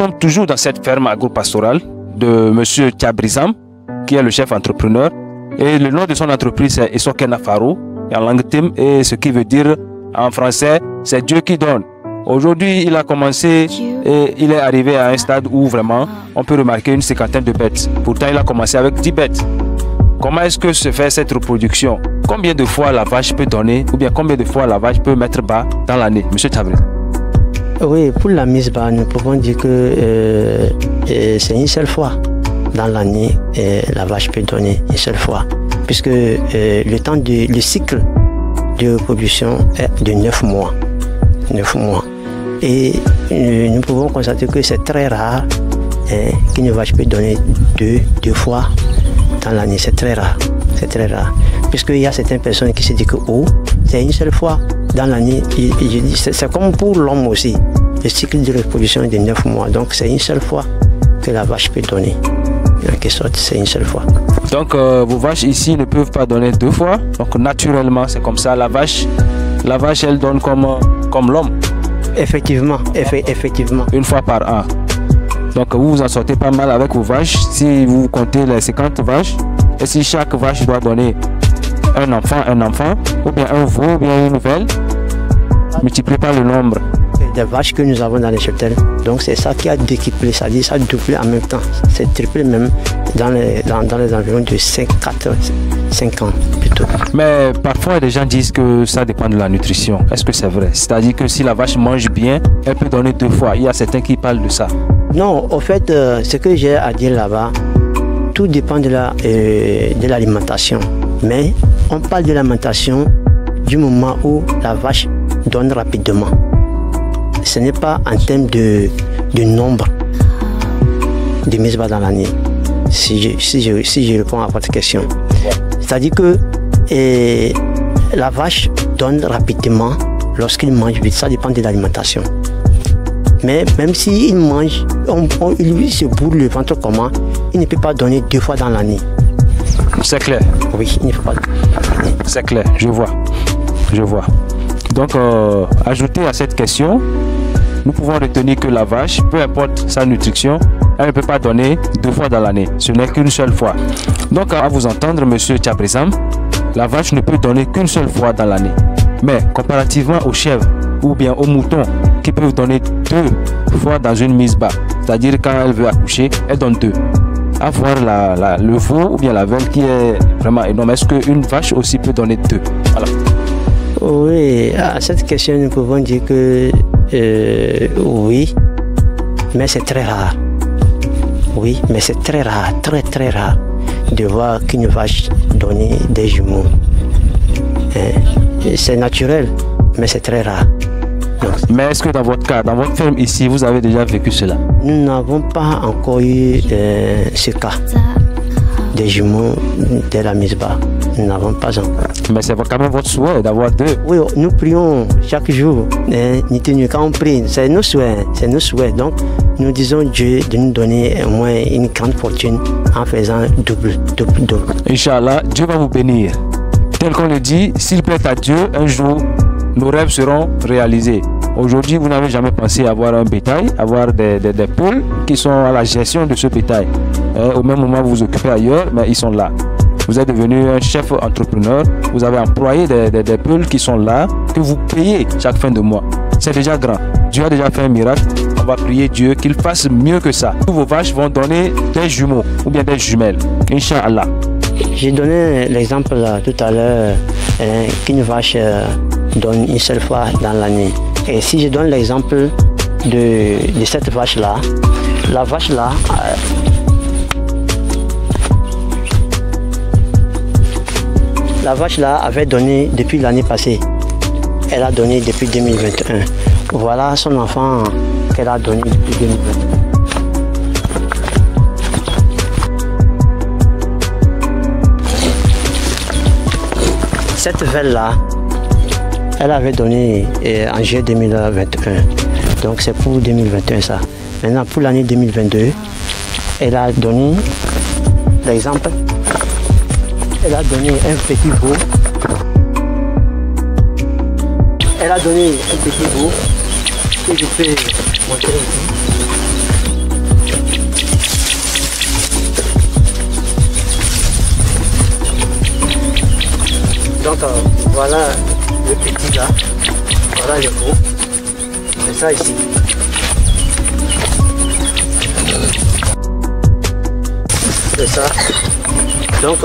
sommes toujours dans cette ferme agro-pastorale de M. Thiabrizam, qui est le chef entrepreneur. Et le nom de son entreprise est Esokena Faro, en langue Tim, et ce qui veut dire en français, c'est Dieu qui donne. Aujourd'hui, il a commencé et il est arrivé à un stade où vraiment on peut remarquer une cinquantaine de bêtes. Pourtant, il a commencé avec 10 bêtes. Comment est-ce que se fait cette reproduction? Combien de fois la vache peut donner, ou bien combien de fois la vache peut mettre bas dans l'année, M. Thiabrizam? Oui, pour la mise bas, nous pouvons dire que c'est une seule fois dans l'année, la vache peut donner une seule fois. Puisque le cycle de reproduction est de 9 mois. 9 mois. Et nous pouvons constater que c'est très rare qu'une vache peut donner deux fois dans l'année. C'est très rare. C'est très rare. Puisqu'il y a certaines personnes qui se disent que c'est une seule fois dans l'année. C'est comme pour l'homme aussi. Le cycle de reproduction est de 9 mois. Donc c'est une seule fois que la vache peut donner. En quelque sorte, c'est une seule fois. Donc vos vaches ici ne peuvent pas donner 2 fois. Donc naturellement, c'est comme ça. La vache, elle donne comme l'homme. Effectivement, effectivement. Une fois par an. Donc vous en sortez pas mal avec vos vaches. Si vous comptez les 50 vaches, et si chaque vache doit donner un enfant, ou bien un veau, ou bien une nouvelle, multipliez par le nombre des vaches que nous avons dans les cheptels. Donc c'est ça qui a décuplé, c'est-à-dire ça a doublé en même temps. C'est triplé même dans les environs de 5 ans plutôt. Mais parfois les gens disent que ça dépend de la nutrition. Est-ce que c'est vrai? C'est-à-dire que si la vache mange bien, elle peut donner 2 fois. Il y a certains qui parlent de ça. Non, au fait, ce que j'ai à dire là-bas, tout dépend de l'alimentation. Mais on parle de l'alimentation du moment où la vache donne rapidement. Ce n'est pas en termes de nombre de mises bas dans l'année, si je réponds à votre question. C'est-à-dire que la vache donne rapidement lorsqu'il mange vite, ça dépend de l'alimentation. Mais même s'il mange, il se bourre le ventre comment, il ne peut pas donner 2 fois dans l'année. C'est clair? Oui, il ne faut pas. C'est clair, je vois. Donc, ajouter à cette question, nous pouvons retenir que la vache, peu importe sa nutrition, elle ne peut pas donner 2 fois dans l'année. Ce n'est qu'une seule fois. Donc, à vous entendre, M. Thiabrizam, la vache ne peut donner qu'une seule fois dans l'année. Mais, comparativement aux chèvres ou bien aux moutons, qui peuvent donner 2 fois dans une mise bas, c'est-à-dire quand elle veut accoucher, elle donne 2. À voir le veau ou bien la velle qui est vraiment énorme. Est-ce qu'une vache aussi peut donner 2? Voilà. Oui, à cette question, nous pouvons dire que oui, mais c'est très rare. Oui, mais c'est très rare, très rare de voir qu'une vache donner des jumeaux. C'est naturel, mais c'est très rare. Donc, mais est-ce que dans votre cas, dans votre ferme ici, vous avez déjà vécu cela? Nous n'avons pas encore eu ce cas des jumeaux de la mise bas. Nous n'avons pas encore. Mais c'est quand même votre souhait d'avoir 2. Oui, nous prions chaque jour. Quand on prie, c'est nos souhaits. Donc, nous disons Dieu de nous donner au moins une grande fortune en faisant double. Inch'Allah, Dieu va vous bénir. Tel qu'on le dit, s'il plaît à Dieu, un jour, nos rêves seront réalisés. Aujourd'hui, vous n'avez jamais pensé avoir un bétail, avoir des poules qui sont à la gestion de ce bétail. Au même moment, vous vous occupez ailleurs, mais ils sont là. Vous êtes devenu un chef entrepreneur, vous avez employé des poules qui sont là, que vous payez chaque fin de mois. C'est déjà grand. Dieu a déjà fait un miracle. On va prier Dieu qu'il fasse mieux que ça. Tous vos vaches vont donner des jumeaux ou bien des jumelles. Inch'Allah. J'ai donné l'exemple tout à l'heure qu'une vache donne une seule fois dans l'année. Et si je donne l'exemple de cette vache-là, la vache-là, avait donné depuis l'année passée. Elle a donné depuis 2021. Voilà son enfant qu'elle a donné depuis 2021. Cette velle-là, elle avait donné en juillet 2021. Donc c'est pour 2021 ça. Maintenant pour l'année 2022, elle a donné, l'exemple, elle a donné un petit veau. Elle a donné un petit veau que je peux montrer ici. voilà le petit là, voilà le gros, c'est ça ici. C'est ça. Donc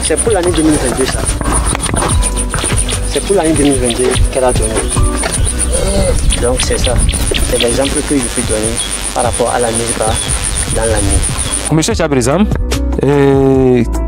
c'est pour l'année 2022 ça. C'est pour l'année 2022 qu'elle a donné. Donc c'est ça. C'est l'exemple que je peux donner par rapport à la mise bas dans l'année. Monsieur Chabrizam,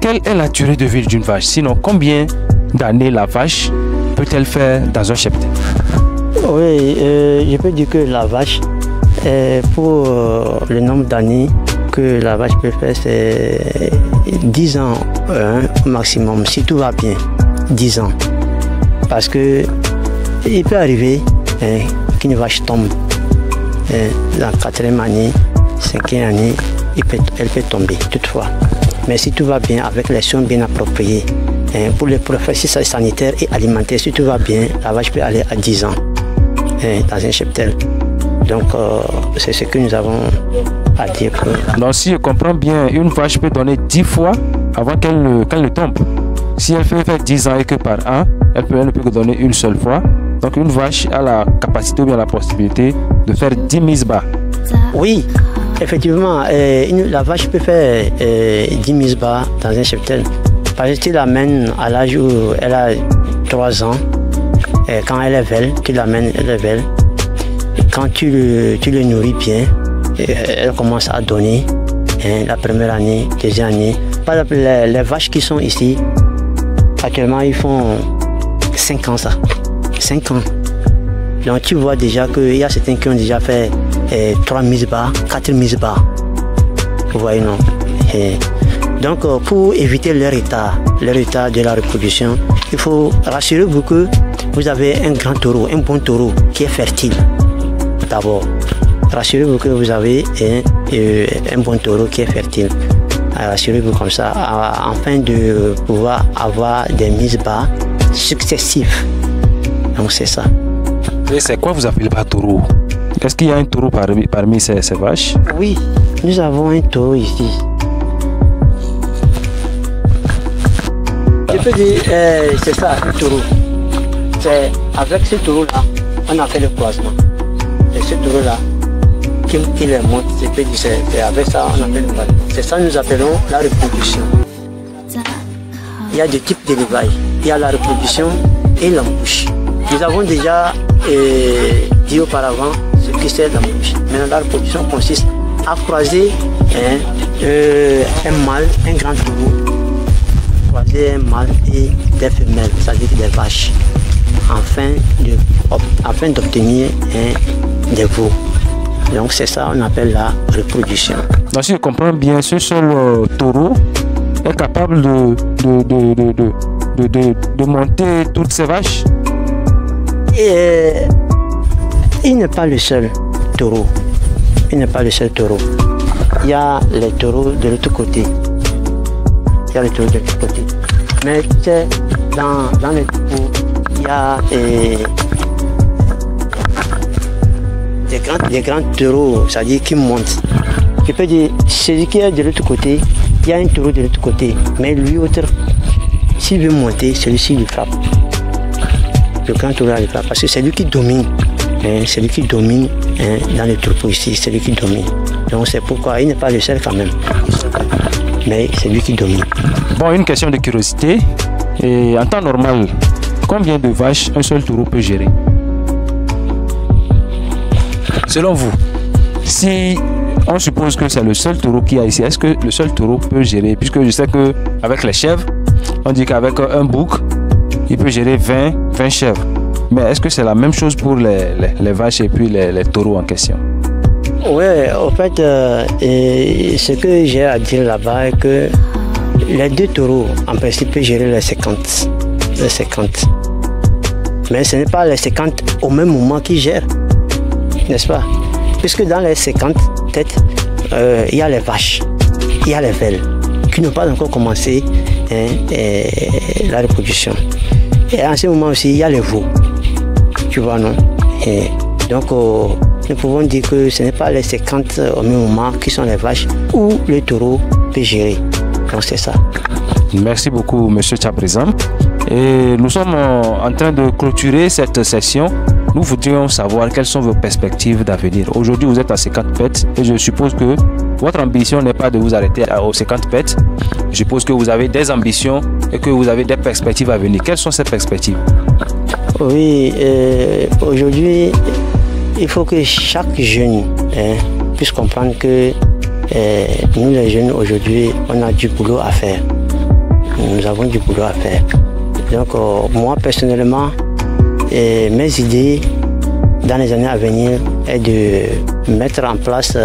quelle est la durée de vie d'une vache? Sinon, combien d'années la vache peut-elle faire dans un cheptel? Oui, je peux dire que la vache, pour le nombre d'années que la vache peut faire, c'est 10 ans au maximum, si tout va bien, 10 ans. Parce que il peut arriver qu'une vache tombe la 4e année, 5e année, elle peut tomber toutefois. Mais si tout va bien, avec les soins bien appropriés, pour les professionnels sanitaires et alimentaires, si tout va bien, la vache peut aller à 10 ans dans un cheptel. Donc c'est ce que nous avons à dire. Donc si je comprends bien, une vache peut donner 10 fois avant qu'elle ne tombe. Si elle fait faire 10 ans et que par an, elle ne peut que donner une seule fois. Donc une vache a la capacité ou bien la possibilité de faire 10 mises bas. Oui, effectivement, la vache peut faire 10 mises bas dans un cheptel. Parce que tu l'amènes à l'âge où elle a 3 ans, quand elle est belle, tu l'amènes, elle est belle. Quand tu le nourris bien, elle commence à donner la première année, deuxième année. Par exemple, les vaches qui sont ici, actuellement, ils font 5 ans ça. 5 ans. Donc tu vois déjà qu'il y a certains qui ont déjà fait 3 mises bas, 4 mises bas. Vous voyez, non? Donc pour éviter leur état de la reproduction, il faut rassurer-vous que vous avez un grand taureau, un bon taureau qui est fertile. D'abord, rassurez-vous que vous avez un bon taureau qui est fertile. Rassurez-vous comme ça, afin de pouvoir avoir des mises bas successives. Donc c'est ça. Et c'est quoi vous appelez par taureau? Est-ce qu'il y a un taureau parmi ces vaches? Oui, nous avons un taureau ici. Je peux dire, c'est ça, un taureau. C'est avec ce taureau-là, on a fait le croisement. Et ce taureau-là, qui les monte, c'est avec ça on a fait le croisement. C'est ça que nous appelons la reproduction. Il y a deux types d'élevage. Il y a la reproduction et l'embouche. Nous avons déjà dit auparavant ce que c'est l'embouche. Maintenant, la reproduction consiste à croiser un mâle, un grand taureau, croiser un mâle et des femelles, c'est-à-dire des vaches, afin d'obtenir des veaux. Donc c'est ça qu'on appelle la reproduction. Donc si je comprends bien, ce seul taureau est capable de monter toutes ces vaches? Et il n'est pas le seul taureau. Il n'est pas le seul taureau. Il y a les taureaux de l'autre côté. Il y a les taureaux de l'autre côté. Mais dans les taureaux, il y a des grands taureaux, c'est-à-dire qui montent. Je peux dire, celui qui est de l'autre côté, il y a un taureau de l'autre côté. Mais lui, s'il veut monter, celui-ci lui frappe. Le grand taureau lui frappe. Parce que c'est lui qui domine. C'est lui qui domine dans le troupeau ici. C'est lui qui domine. Donc c'est pourquoi il n'est pas le seul quand même. Mais c'est lui qui domine. Bon, une question de curiosité. Et en temps normal, combien de vaches un seul taureau peut gérer? Selon vous, si on suppose que c'est le seul taureau qu'il y a ici, est-ce que le seul taureau peut gérer? Puisque je sais qu'avec les chèvres, on dit qu'avec un bouc, il peut gérer 20 chèvres. Mais est-ce que c'est la même chose pour les vaches et puis les taureaux en question? Oui, en fait, ce que j'ai à dire là-bas est que les deux taureaux, en principe, peuvent gérer les 50. Mais ce n'est pas les 50 au même moment qu'ils gèrent, n'est-ce pas? Puisque dans les 50 têtes, il y a les vaches, il y a les velles, qui n'ont pas encore commencé la reproduction. Et en ce moment aussi, il y a les veaux, tu vois, non? Et donc, nous pouvons dire que ce n'est pas les 50 au même moment qui sont les vaches où le taureau peut gérer. Donc, c'est ça. Merci beaucoup, M. Tchabrizam. Et nous sommes en train de clôturer cette session. Nous voudrions savoir quelles sont vos perspectives d'avenir. Aujourd'hui, vous êtes à 50 pets et je suppose que votre ambition n'est pas de vous arrêter aux 50 pets. Je suppose que vous avez des ambitions et que vous avez des perspectives à venir. Quelles sont ces perspectives? Oui, aujourd'hui, il faut que chaque jeune puisse comprendre que nous les jeunes aujourd'hui, on a du boulot à faire. Nous avons du boulot à faire. Donc moi personnellement, mes idées dans les années à venir est de mettre en place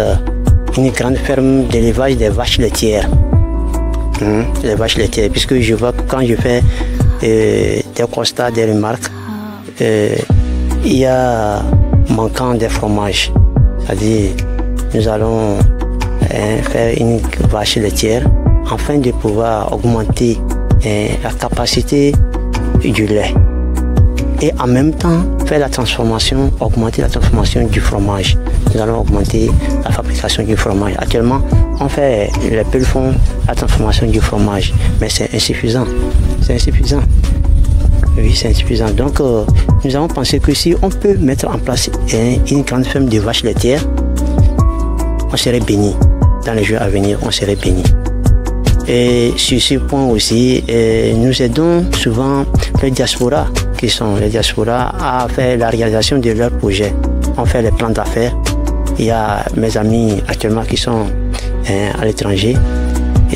une grande ferme d'élevage des vaches laitières. Les vaches laitières, puisque je vois que quand je fais des constats, des remarques, il y a manquant des fromages. C'est-à-dire, nous allons faire une vache laitière afin de pouvoir augmenter la capacité du lait et en même temps faire la transformation, augmenter la transformation du fromage. Nous allons augmenter la fabrication du fromage. Actuellement, on fait, les peuples font la transformation du fromage, mais c'est insuffisant. C'est insuffisant. Oui, c'est insuffisant. Donc, nous avons pensé que si on peut mettre en place une grande ferme de vaches laitières, on serait béni. Dans les jours à venir, on serait béni. Et sur ce point aussi, nous aidons souvent les diasporas, qui sont les diasporas, à faire la réalisation de leurs projets. On fait les plans d'affaires. Il y a mes amis actuellement qui sont à l'étranger.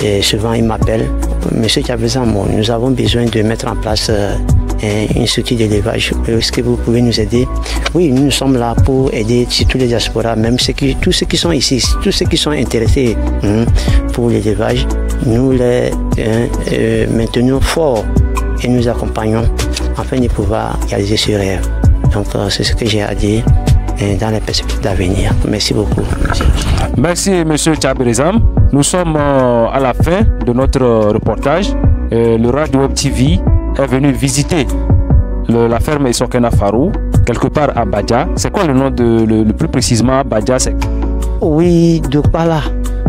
Et souvent, ils m'appellent. Monsieur Tchabrizam, nous avons besoin de mettre en place une structure d'élevage. Est-ce que vous pouvez nous aider? Oui, nous sommes là pour aider tous les diasporas, même tous ceux qui sont ici, tous ceux qui sont intéressés pour l'élevage. Nous les maintenons forts et nous accompagnons afin de pouvoir réaliser ce rêve. Donc, c'est ce que j'ai à dire dans les perspectives d'avenir. Merci beaucoup. Merci, M. Tchabrizam. Nous sommes à la fin de notre reportage. Le Radio Web TV est venu visiter la ferme Essokena Farou, quelque part à Badja. C'est quoi le nom le plus précisément à Badja? Oui, Dokpala.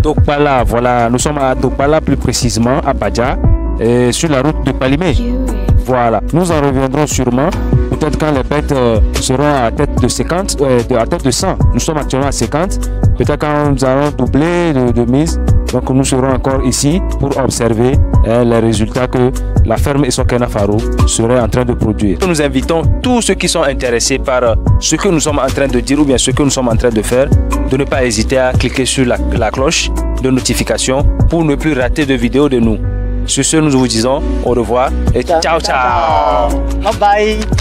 Dokpala, voilà. Nous sommes à Dokpala plus précisément à Badja, sur la route de Palimé. Voilà. Nous en reviendrons sûrement. Peut-être quand les bêtes seront à tête de 50, à tête de 100. Nous sommes actuellement à 50. Peut-être quand nous allons doubler de mise. Donc nous serons encore ici pour observer les résultats que la ferme Essokena Farou serait en train de produire. Nous invitons tous ceux qui sont intéressés par ce que nous sommes en train de dire ou bien ce que nous sommes en train de faire, de ne pas hésiter à cliquer sur la cloche de notification pour ne plus rater de vidéos de nous. Sur ce, nous vous disons au revoir et ciao ciao. Bye bye.